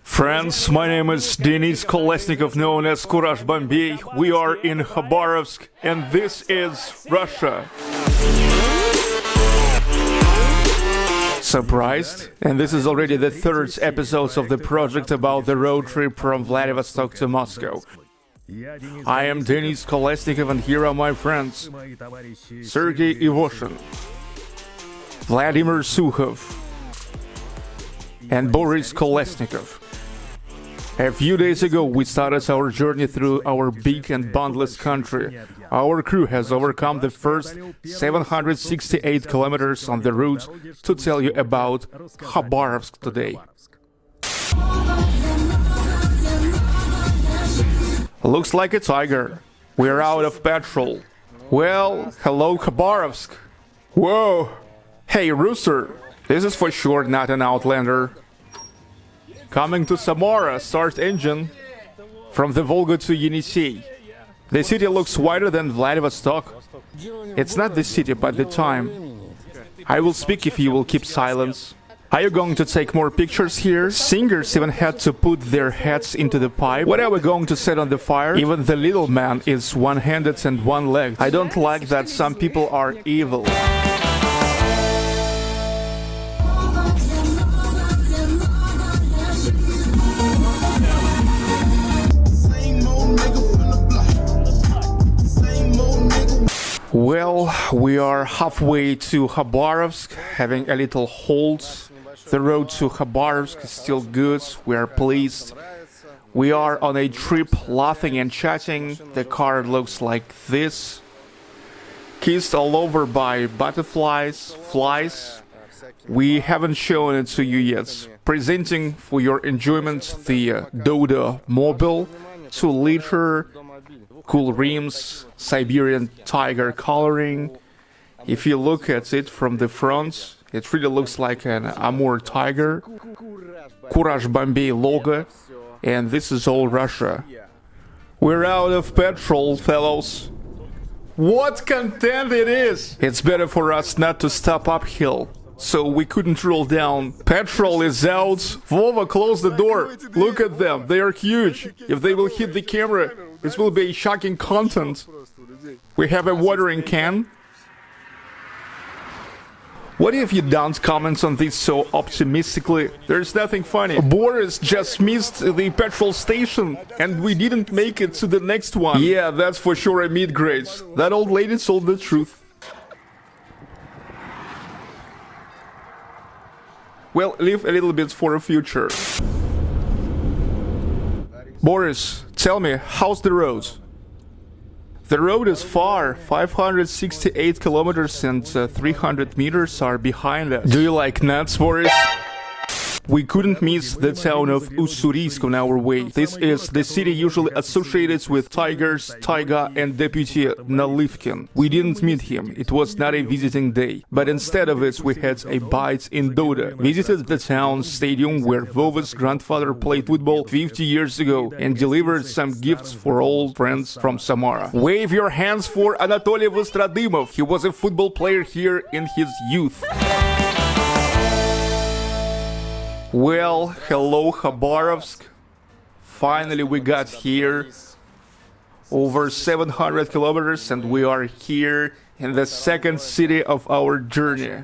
Friends, my name is Denis Kolesnikov, known as Kuraj-Bambey. We are in Khabarovsk, and this is Russia. Surprised? And this is already the third episode of the project about the road trip from Vladivostok to Moscow. I am Denis Kolesnikov, and here are my friends: Sergey Ivoshin, Vladimir Sukhov, and Boris Kolesnikov. A few days ago, we started our journey through our big and boundless country. Our crew has overcome the first 768 kilometers on the route to tell you about Khabarovsk today. Looks like a tiger. We're out of petrol. Well, hello Khabarovsk. Whoa! Hey Rooster, this is for sure not an Outlander. Coming to Samara, start engine. From the Volga to Yenisei. The city looks wider than Vladivostok. It's not the city, but the time. I will speak if you will keep silence. Are you going to take more pictures here? Singers even had to put their heads into the pipe. What are we going to set on the fire? Even the little man is one-handed and one-legged. I don't like that some people are evil. Well, we are halfway to Khabarovsk, having a little halt. The road to Khabarovsk is still good. We are pleased. We are on a trip, laughing and chatting. The car looks like this. Kissed all over by butterflies, flies. We haven't shown it to you yet. Presenting for your enjoyment the Dodomobil, 2-liter, cool rims, Siberian tiger coloring. If you look at it from the front, it really looks like an Amur tiger. Kuraj-Bambey logo, and this is all Russia. We're out of petrol, fellows. What content it is! It's better for us not to stop uphill, so we couldn't roll down. Petrol is out. Vova, close the door. Look at them, they are huge. If they will hit the camera, this will be shocking content. We have a watering can. What if you don't comment on this so optimistically? There's nothing funny. Boris just missed the petrol station, and we didn't make it to the next one. Yeah, that's for sure a mid-grade. That old lady told the truth. Well, leave a little bit for the future. Boris, tell me, how's the road? The road is far, 568 kilometers and 300 meters are behind us. Do you like nuts, Boris? We couldn't miss the town of Ussuriysk on our way. This is the city usually associated with tigers, taiga and deputy Nalivkin. We didn't meet him, it was not a visiting day. But instead of it, we had a bite in Dodo. Visited the town stadium where Vova's grandfather played football 50 years ago and delivered some gifts for old friends from Samara. Wave your hands for Anatoly Vostradimov. He was a football player here in his youth. Well, hello Khabarovsk. Finally we got here. Over 700 kilometers and we are here in the second city of our journey.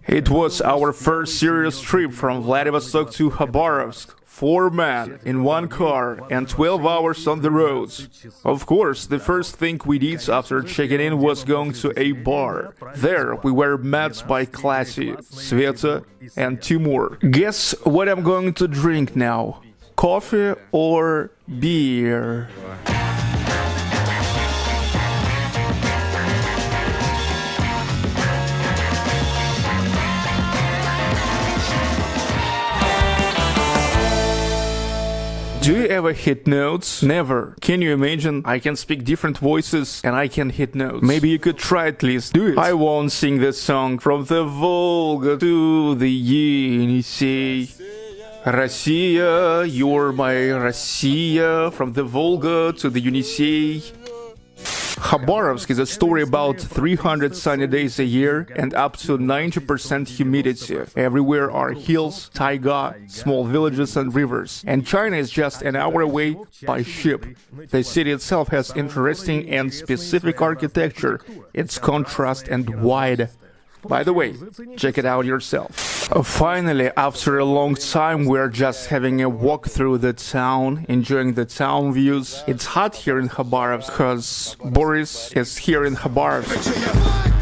It was our first serious trip from Vladivostok to Khabarovsk. 4 men in 1 car and 12 hours on the roads. Of course, the first thing we did after checking in was going to a bar. There we were met by classy Sveta and Timur. Guess what I'm going to drink now? Coffee or beer? Do you ever hit notes? Never. Can you imagine? I can speak different voices and I can hit notes. Maybe you could try at least. Do it. I won't sing this song. From the Volga to the Yenisei. Россия, you're my Россия. From the Volga to the Yenisei. Khabarovsk is a story about 300 sunny days a year and up to 90% humidity. Everywhere are hills, taiga, small villages and rivers. And China is just an hour away by ship. The city itself has interesting and specific architecture, its contrast and wide. By the way, check it out yourself. Finally, after a long time, we're just having a walk through the town, enjoying the town views. It's hot here in Khabarovsk because Boris is here in Khabarovsk.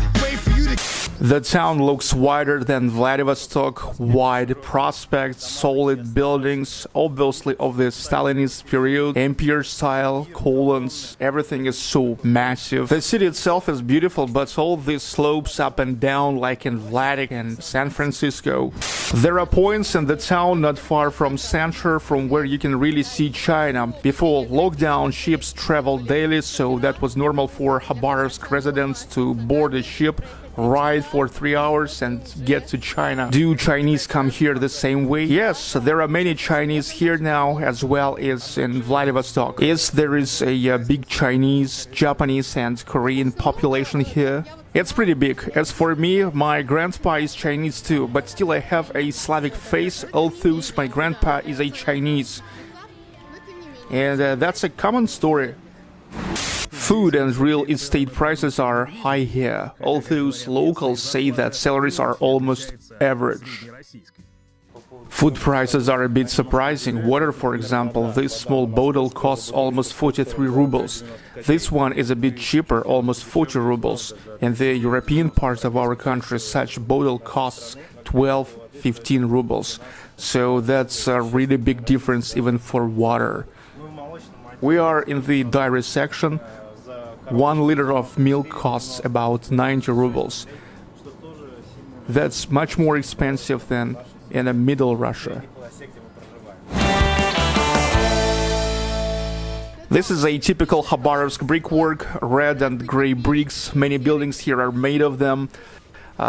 The town looks wider than Vladivostok, wide prospects, solid buildings, obviously of the Stalinist period, empire style, columns, everything is so massive. The city itself is beautiful, but all this slopes up and down like in Vladivostok and San Francisco. There are points in the town not far from center from where you can really see China. Before lockdown, ships traveled daily, so that was normal for Khabarovsk residents to board a ship, ride for 3 hours and get to China. Do Chinese come here the same way? Yes, there are many Chinese here now as well as in Vladivostok. Yes, there is a big Chinese, Japanese and Korean population here. It's pretty big. As for me, my grandpa is Chinese too, but still I have a Slavic face, although my grandpa is a Chinese. And that's a common story. Food and real estate prices are high here, although locals say that salaries are almost average. Food prices are a bit surprising. Water, for example, this small bottle costs almost 43 rubles. This one is a bit cheaper, almost 40 rubles. In the European part of our country, such bottle costs 12-15 rubles. So that's a really big difference even for water. We are in the dairy section. 1 liter of milk costs about 90 rubles. That's much more expensive than in middle Russia. This is a typical Khabarovsk brickwork, red and gray bricks. Many buildings here are made of them.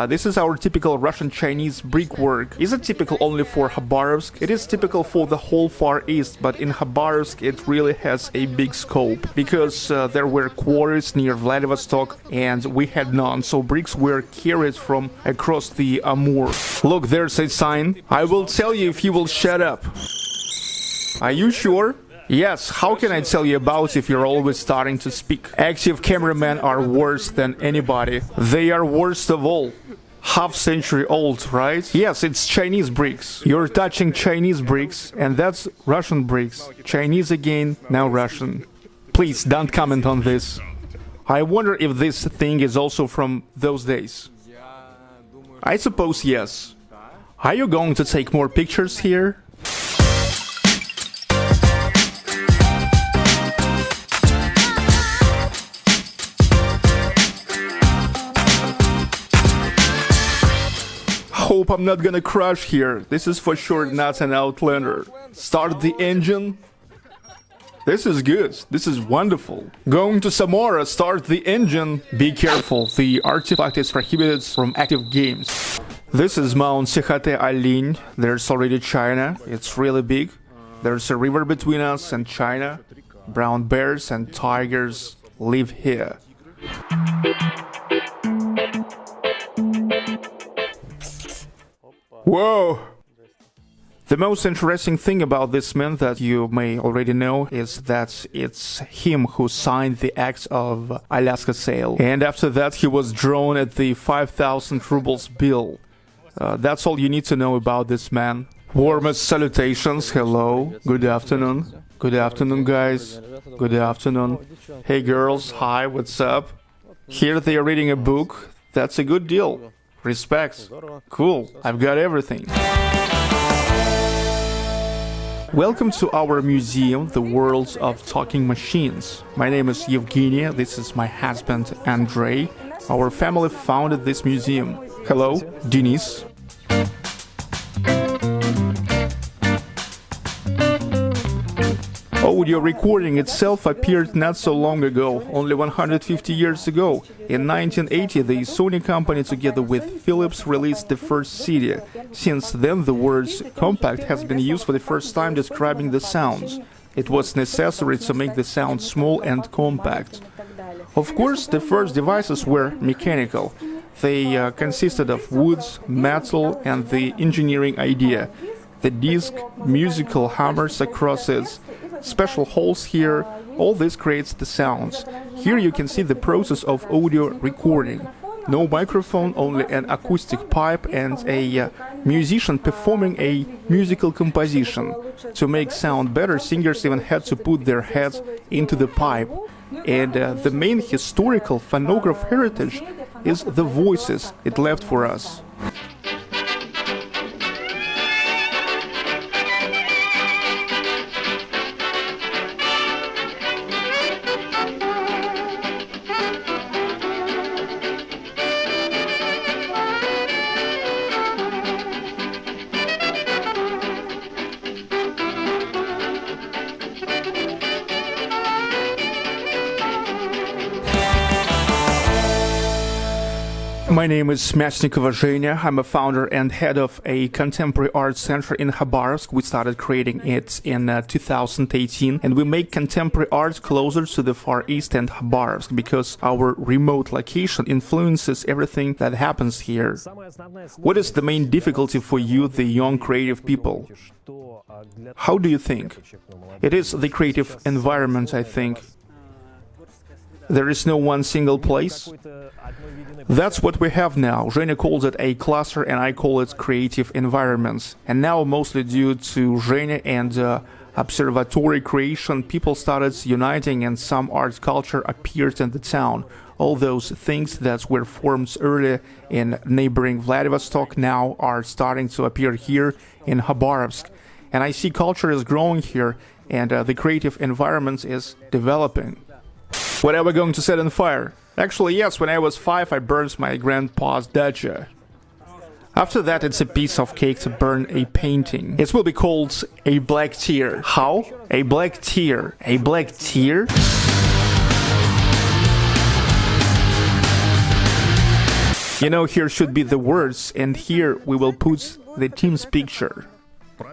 This is our typical Russian-Chinese brickwork. Is it typical only for Khabarovsk? It is typical for the whole Far East, but in Khabarovsk it really has a big scope, because there were quarries near Vladivostok and we had none, so bricks were carried from across the Amur. Look, there's a sign. I will tell you if you will shut up. Are you sure? Yes, how can I tell you about if you're always starting to speak? Active cameramen are worse than anybody. They are worst of all. Half-century old, right? Yes, it's Chinese bricks. You're touching Chinese bricks, and that's Russian bricks. Chinese again, now Russian. Please, don't comment on this. I wonder if this thing is also from those days. I suppose yes. Are you going to take more pictures here? Hope I'm not gonna crash here. This is for sure not an Outlander. Start the engine. This is good. This is wonderful. Going to Samara, start the engine. Be careful, the artifact is prohibited from active games. This is Mount Sikhote-Alin. There's already China. It's really big. There's a river between us and China. Brown bears and tigers live here. Whoa! The most interesting thing about this man that you may already know is that it's him who signed the Act of Alaska sale. And after that he was drawn at the 5,000 rubles bill. That's all you need to know about this man. Warmest salutations, hello, good afternoon. Good afternoon, guys. Good afternoon. Hey girls, hi, what's up? Here they are reading a book. That's a good deal. Respect. Cool, I've got everything. Welcome to our museum, the world of talking machines. My name is Eugene, this is my husband Andrei. Our family founded this museum. Hello, Denis. Audio recording itself appeared not so long ago, only 150 years ago. In 1980, the Sony company together with Philips released the first CD. Since then, the word compact has been used for the first time describing the sounds. It was necessary to make the sound small and compact. Of course, the first devices were mechanical. They consisted of woods, metal, and the engineering idea. The disc, musical hammers across it, special holes here, all this creates the sounds. Here you can see the process of audio recording. No microphone, only an acoustic pipe and a musician performing a musical composition. To make sound better, singers even had to put their heads into the pipe. And the main historical phonograph heritage is the voices it left for us. My name is Tselikova. I'm a founder and head of a contemporary art center in Khabarovsk. We started creating it in 2018, and we make contemporary art closer to the Far East and Khabarovsk because our remote location influences everything that happens here. What is the main difficulty for you, the young creative people? How do you think? It is the creative environment, I think. There is no one single place. That's what we have now. Zhenya calls it a cluster and I call it creative environments. And now, mostly due to Zhenya and observatory creation, people started uniting and some art culture appeared in the town. All those things that were formed earlier in neighboring Vladivostok now are starting to appear here in Khabarovsk. And I see culture is growing here and the creative environment is developing. What are we going to set on fire? Actually, yes, when I was 5, I burned my grandpa's dacha. After that, it's a piece of cake to burn a painting. It will be called a black tear. How? A black tear. A black tear? You know, here should be the words, and here we will put the team's picture.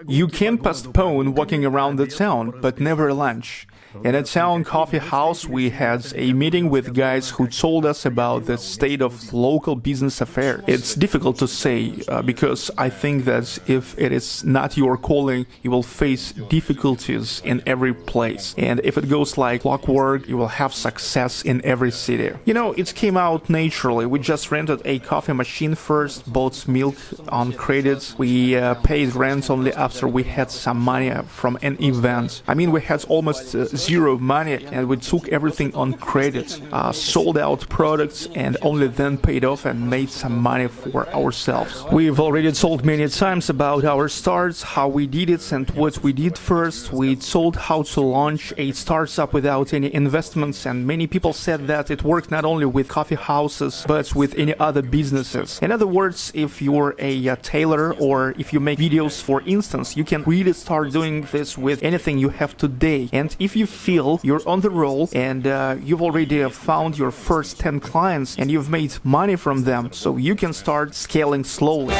You can postpone walking around the town, but never lunch. In a town coffee house, we had a meeting with guys who told us about the state of local business affairs. It's difficult to say because I think that if it is not your calling, you will face difficulties in every place. And if it goes like clockwork, you will have success in every city. You know, it came out naturally. We just rented a coffee machine first, bought milk on credit. We paid rent only after we had some money from an event. I mean, we had almost zero money and we took everything on credit, sold out products and only then paid off and made some money for ourselves. We've already told many times about our starts, how we did it and what we did first. We told how to launch a startup without any investments, and many people said that it worked not only with coffee houses but with any other businesses. In other words, if you're a tailor or if you make videos, for instance, you can really start doing this with anything you have today. And if you feel you're on the roll and you've already found your first 10 clients and you've made money from them, so you can start scaling slowly.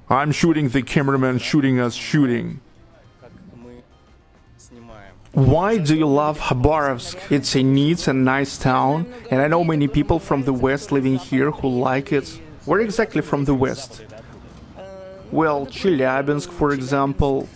I'm shooting, the cameraman shooting us shooting. Why do you love Khabarovsk? It's a neat and nice town, and I know many people from the West living here who like it. Where exactly from the West? Well, Chelyabinsk, for example.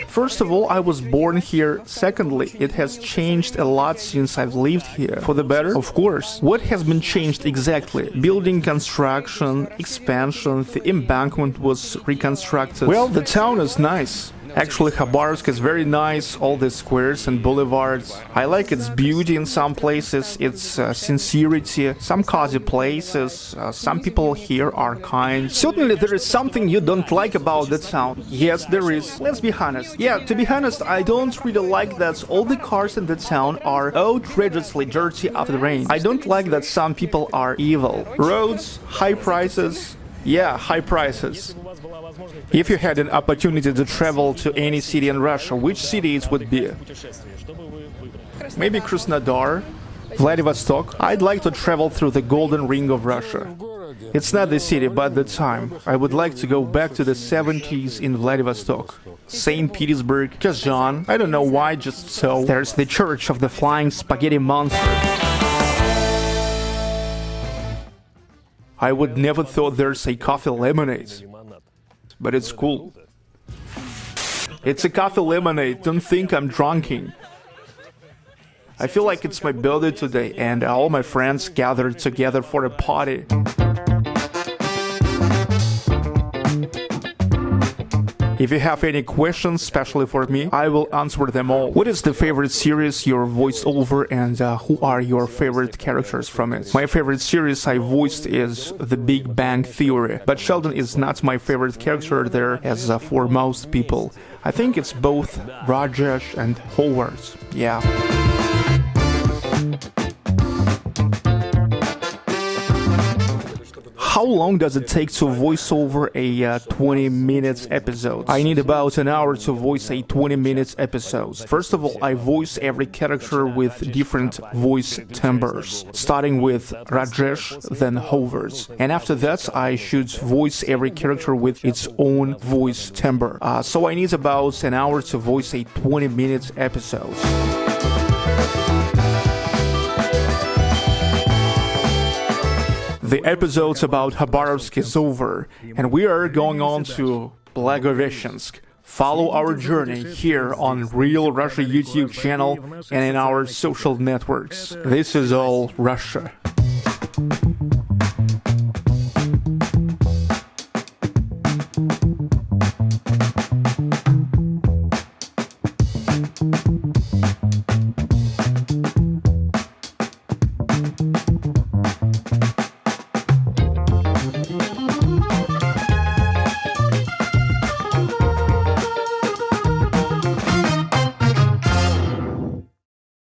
First of all, I was born here. Secondly, it has changed a lot since I've lived here. For the better, of course. What has been changed exactly? Building construction, expansion, the embankment was reconstructed. Well, the town is nice. Actually, Khabarovsk is very nice, all the squares and boulevards. I like its beauty in some places, its sincerity, some cozy places, some people here are kind. Certainly there is something you don't like about the town. Yes, there is. Let's be honest. Yeah, to be honest, I don't really like that all the cars in the town are outrageously dirty after the rain. I don't like that some people are evil. Roads, high prices. Yeah, high prices. If you had an opportunity to travel to any city in Russia, which city it would be? Maybe Krasnodar, Vladivostok. I'd like to travel through the golden ring of Russia. It's not the city, but the time. I would like to go back to the 70s in Vladivostok. St. Petersburg, Kazan. I don't know why, just so. There's the Church of the Flying Spaghetti Monster. I would never thought there's a coffee lemonade, but it's cool. It's a coffee lemonade, don't think I'm drunking. I feel like it's my birthday today and all my friends gathered together for a party. If you have any questions, especially for me, I will answer them all. What is the favorite series you voiced over and who are your favorite characters from it? My favorite series I voiced is The Big Bang Theory, but Sheldon is not my favorite character there as for most people. I think it's both Rajesh and Howard. Yeah. How long does it take to voice over a 20 minutes episode? I need about an hour to voice a 20 minutes episode. First of all, I voice every character with different voice timbres, starting with Rajesh, then Howard. And after that, I should voice every character with its own voice timbre. So I need about an hour to voice a 20 minutes episode. The episode about Khabarovsk is over, and we are going on to Vladivostok. Follow our journey here on Real Russia YouTube channel and in our social networks. This is all Russia.